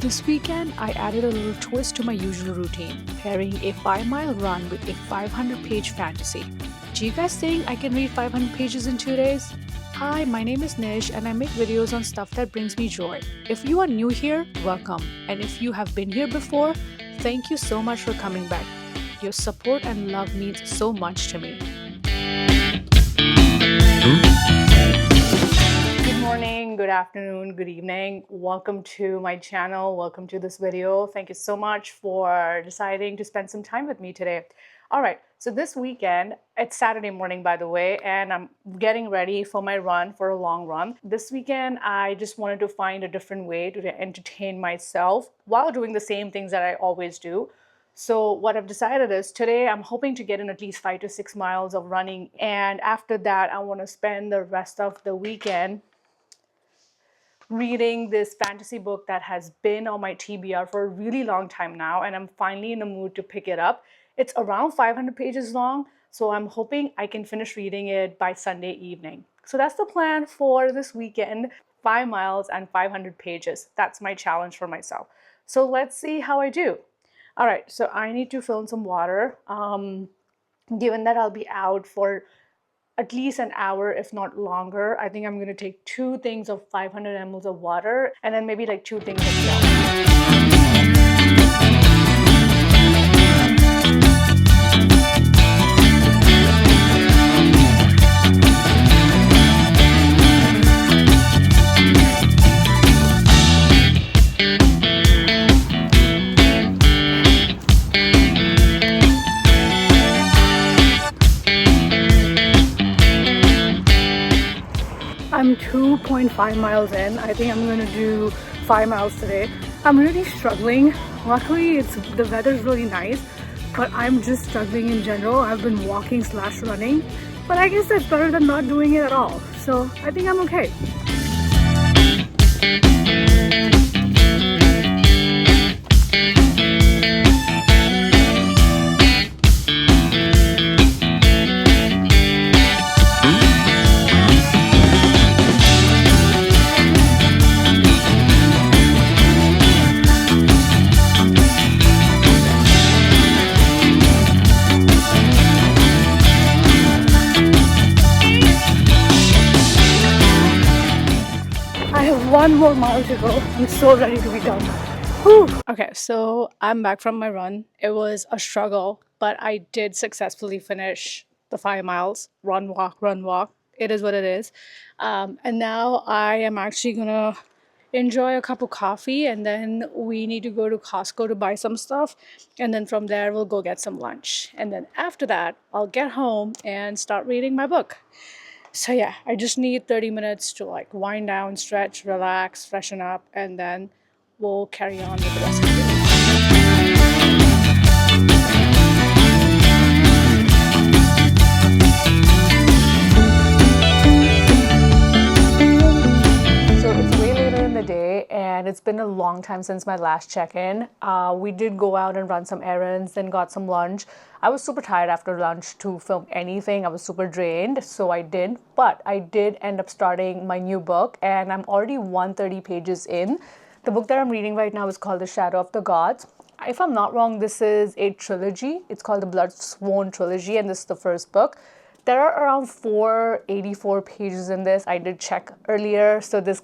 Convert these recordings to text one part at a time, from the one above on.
This weekend, I added a little twist to my usual routine, pairing a 5-mile run with a 500-page fantasy. Do you guys think I can read 500 pages in 2 days? Hi, my name is Nish and I make videos on stuff that brings me joy. If you are new here, welcome. And if you have been here before, thank you so much for coming back. Your support and love means so much to me. Good morning, good afternoon, good evening. Welcome to my channel. Welcome to this video. Thank you so much for deciding to spend some time with me today. All right, so this weekend, it's Saturday morning, by the way, and I'm getting ready for my run, for a long run. This weekend, I just wanted to find a different way to entertain myself while doing the same things that I always do. So what I've decided is today I'm hoping to get in at least 5 to 6 miles of running. And after that, I want to spend the rest of the weekend reading this fantasy book that has been on my TBR for a really long time now, and I'm finally in the mood to pick it up. It's around 500 pages long, so I'm hoping I can finish reading it by Sunday evening. So that's the plan for this weekend, 5 miles and 500 pages. That's my challenge for myself. So let's see how I do. All right, so I need to fill in some water. Given that I'll be out for at least an hour, if not longer, I think I'm going to take 2 things of 500 ml of water and then maybe like 2 things of milk. I'm 2.5 miles in. I think I'm gonna do 5 miles today. I'm really struggling. Luckily, the weather's really nice, but I'm just struggling in general. I've been walking / running, but I guess that's better than not doing it at all. So I think I'm okay. I have 1 more mile to go. I'm so ready to be done. Whew. Okay, so I'm back from my run. It was a struggle, but I did successfully finish the 5 miles. Run, walk, run, walk. It is what it is. And now I am actually gonna enjoy a cup of coffee, and then we need to go to Costco to buy some stuff. And then from there, we'll go get some lunch. And then after that, I'll get home and start reading my book. So yeah, I just need 30 minutes to like wind down, stretch, relax, freshen up, and then we'll carry on with the rest of the day. So it's way later in the day, and it's been a long time since my last check-in. We did go out and run some errands, then got some lunch. I was super tired after lunch to film anything. I was super drained, so I did. But I did end up starting my new book, and I'm already 130 pages in. The book that I'm reading right now is called The Shadow of the Gods. If I'm not wrong, this is a trilogy. It's called the Blood Sworn Trilogy, and this is the first book. There are around 484 pages in this. I did check earlier, so this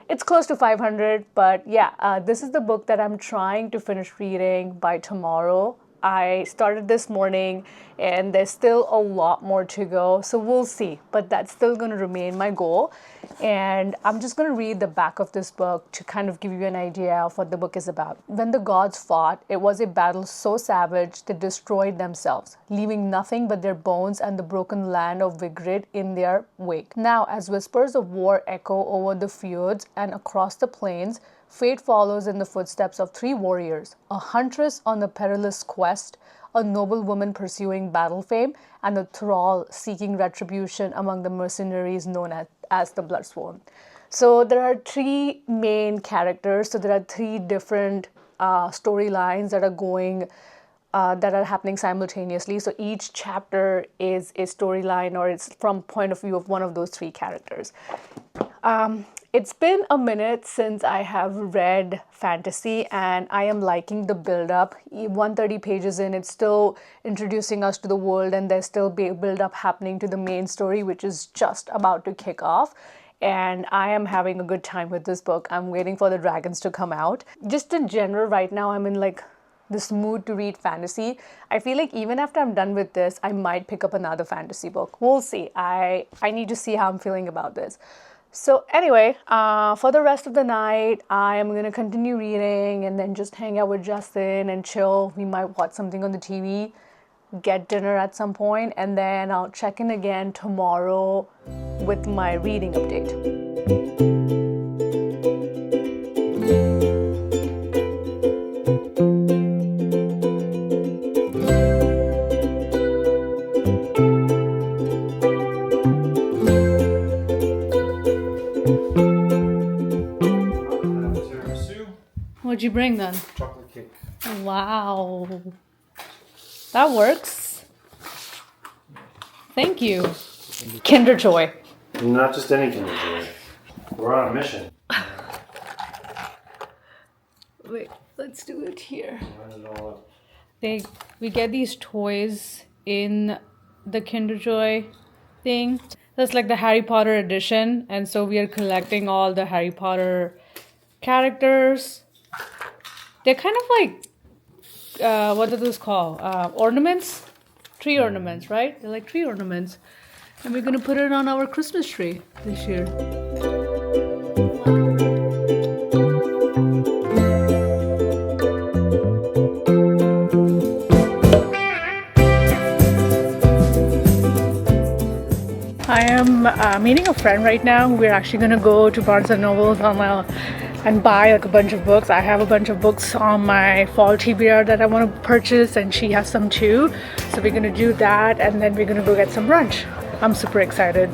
it's close to 500, but yeah, this is the book that I'm trying to finish reading by tomorrow. I started this morning and there's still a lot more to go, so we'll see, but that's still going to remain my goal. And I'm just going to read the back of this book to kind of give you an idea of what the book is about. When the gods fought, it was a battle so savage they destroyed themselves, leaving nothing but their bones and the broken land of Vigrid in their wake. Now, as whispers of war echo over the fjords and across the plains, fate follows in the footsteps of 3 warriors, a huntress on a perilous quest, a noble woman pursuing battle fame, and a thrall seeking retribution among the mercenaries known as the Bloodsworn. So there are 3 main characters, so there are 3 different storylines that are happening simultaneously. So each chapter is a storyline, or it's from point of view of one of those 3 characters. It's been a minute since I have read fantasy, and I am liking the build up. 130 pages in, it's still introducing us to the world, and there's still build up happening to the main story, which is just about to kick off. And I am having a good time with this book. I'm waiting for the dragons to come out. Just in general, right now, I'm in like this mood to read fantasy. I feel like even after I'm done with this, I might pick up another fantasy book. We'll see. I need to see how I'm feeling about this. So anyway, for the rest of the night, I am gonna continue reading and then just hang out with Justin and chill. We might watch something on the TV, get dinner at some point, and then I'll check in again tomorrow with my reading update. Tiramisu, What'd you bring then? chocolate cake. Wow. That works. Thank you. Kinder Joy. Not just any Kinder Joy. We're on a mission. Wait, let's do it here. Line it all up. We get these toys in the Kinder Joy thing. That's like the Harry Potter edition, and so we are collecting all the Harry Potter characters. They're kind of like what are those called? Ornaments? Tree ornaments, right? They're like tree ornaments. And we're gonna put it on our Christmas tree this year. I am meeting a friend right now. We're actually gonna go to Barnes and Nobles and buy like a bunch of books. I have a bunch of books on my fall TBR that I want to purchase, and she has some too. So we're gonna do that, and then we're gonna go get some brunch. I'm super excited.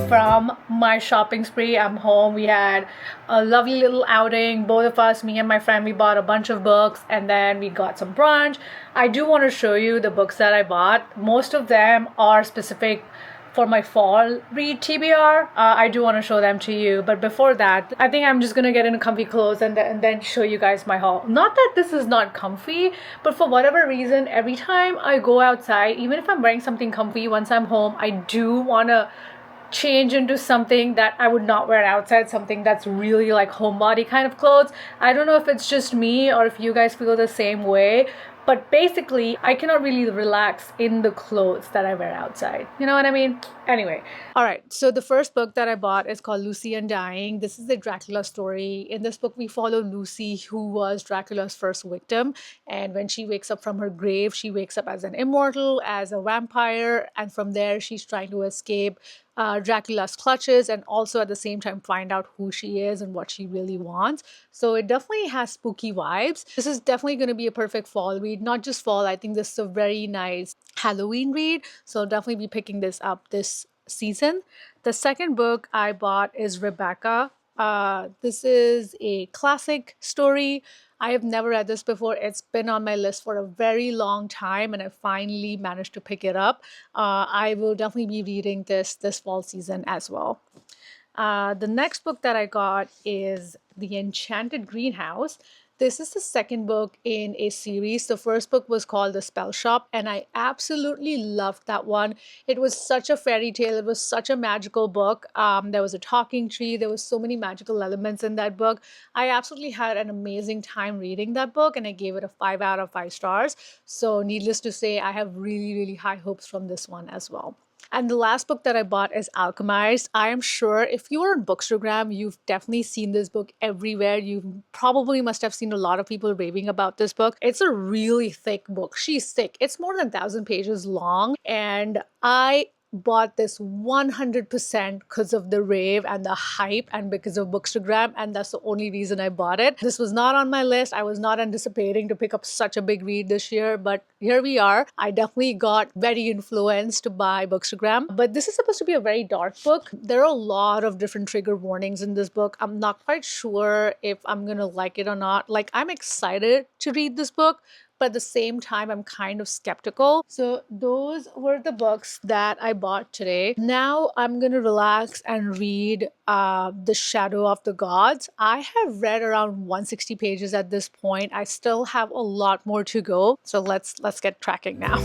From my shopping spree. I'm home. We had a lovely little outing. Both of us, me and my friend, we bought a bunch of books, and then we got some brunch. I do want to show you the books that I bought. Most of them are specific for my fall read TBR. I do want to show them to you, but before that, I think I'm just gonna get into comfy clothes and then show you guys my haul. Not that this is not comfy, but for whatever reason, every time I go outside, even if I'm wearing something comfy, once I'm home, I do want to change into something that I would not wear outside, something that's really like homebody kind of clothes. I don't know if it's just me or if you guys feel the same way, but basically I cannot really relax in the clothes that I wear outside. You know what I mean? Anyway, all right, so the first book that I bought is called Lucy Undying. This is the Dracula story. In this book, we follow Lucy, who was Dracula's first victim, and when she wakes up from her grave, she wakes up as an immortal, as a vampire, and from there she's trying to escape Dracula's clutches, and also at the same time find out who she is and what she really wants. So it definitely has spooky vibes. This is definitely going to be a perfect fall read. Not just fall, I think this is a very nice Halloween read. So I'll definitely be picking this up this season. The second book I bought is Rebecca. This is a classic story. I have never read this before. It's been on my list for a very long time, and I finally managed to pick it up. I will definitely be reading this fall season as well. The next book that I got is The Enchanted Greenhouse. This is the second book in a series. The first book was called The Spell Shop, and I absolutely loved that one. It was such a fairy tale. It was such a magical book. There was a talking tree. There was so many magical elements in that book. I absolutely had an amazing time reading that book, and I gave it a 5 out of 5 stars. So needless to say, I have really, really high hopes from this one as well. And the last book that I bought is Alchemized. I am sure if you are on Bookstagram, you've definitely seen this book everywhere. You probably must have seen a lot of people raving about this book. It's a really thick book. She's thick. It's more than 1,000 pages long. And I bought this 100% because of the rave and the hype and because of Bookstagram, and that's the only reason I bought it. This was not on my list. I was not anticipating to pick up such a big read this year, but here we are. I definitely got very influenced by Bookstagram, but this is supposed to be a very dark book. There are a lot of different trigger warnings in this book. I'm not quite sure if I'm gonna like it or not. Like, I'm excited to read this book, but at the same time, I'm kind of skeptical. So those were the books that I bought today. Now I'm gonna relax and read The Shadow of the Gods. I have read around 160 pages at this point. I still have a lot more to go. So let's get tracking now.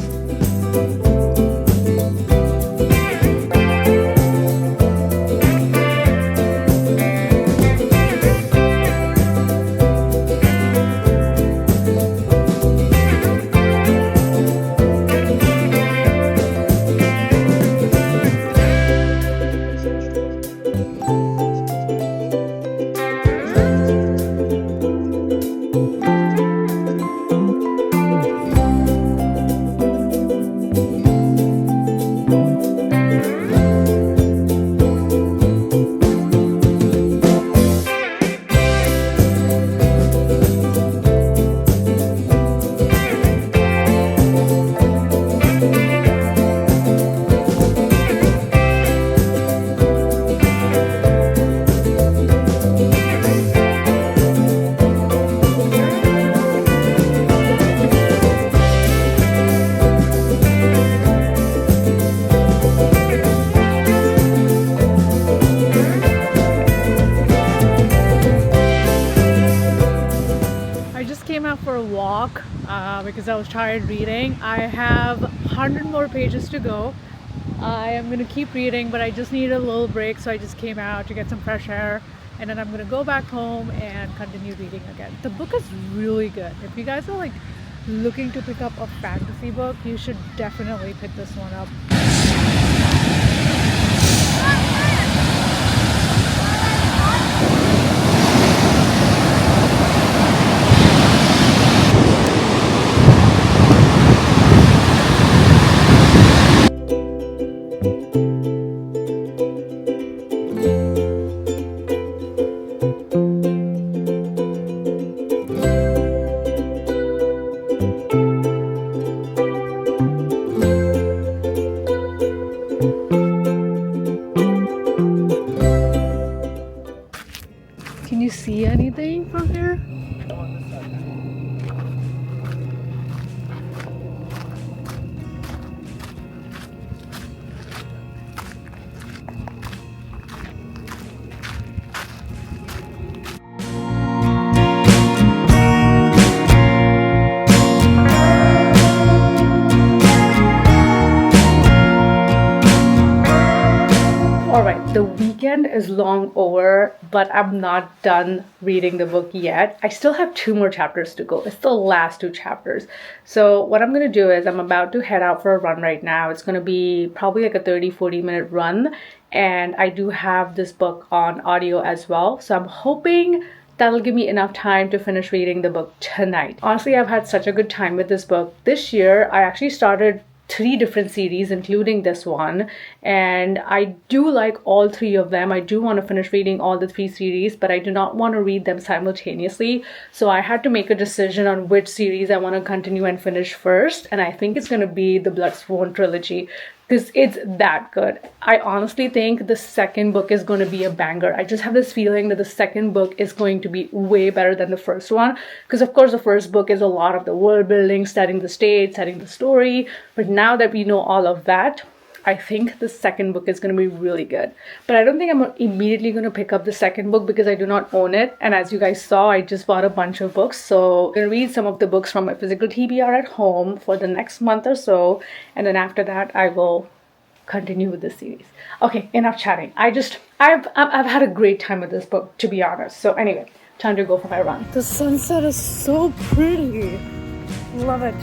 Because I was tired reading. I have 100 more pages to go. I am going to keep reading, but I just need a little break, so I just came out to get some fresh air, and then I'm going to go back home and continue reading again. The book is really good. If you guys are like looking to pick up a fantasy book, you should definitely pick this one up. Can you see anything from here? The weekend is long over, but I'm not done reading the book yet. I still have 2 more chapters to go. It's the last 2 chapters. So what I'm going to do is I'm about to head out for a run right now. It's going to be probably like a 30-40 minute run. And I do have this book on audio as well. So I'm hoping that'll give me enough time to finish reading the book tonight. Honestly, I've had such a good time with this book. This year, I actually started 3 different series, including this one, and I do like all 3 of them. I do want to finish reading all the 3 series, but I do not want to read them simultaneously. So I had to make a decision on which series I want to continue and finish first, and I think it's going to be the Bloodsworn trilogy, because it's that good. I honestly think the second book is going to be a banger. I just have this feeling that the second book is going to be way better than the first one, because of course the first book is a lot of the world building, setting the stage, setting the story, but now that we know all of that, I think the second book is going to be really good. But I don't think I'm immediately going to pick up the second book because I do not own it. And as you guys saw, I just bought a bunch of books. So I'm going to read some of the books from my physical TBR at home for the next month or so. And then after that, I will continue with the series. Okay, enough chatting. I've had a great time with this book, to be honest. So anyway, time to go for my run. The sunset is so pretty. Love it.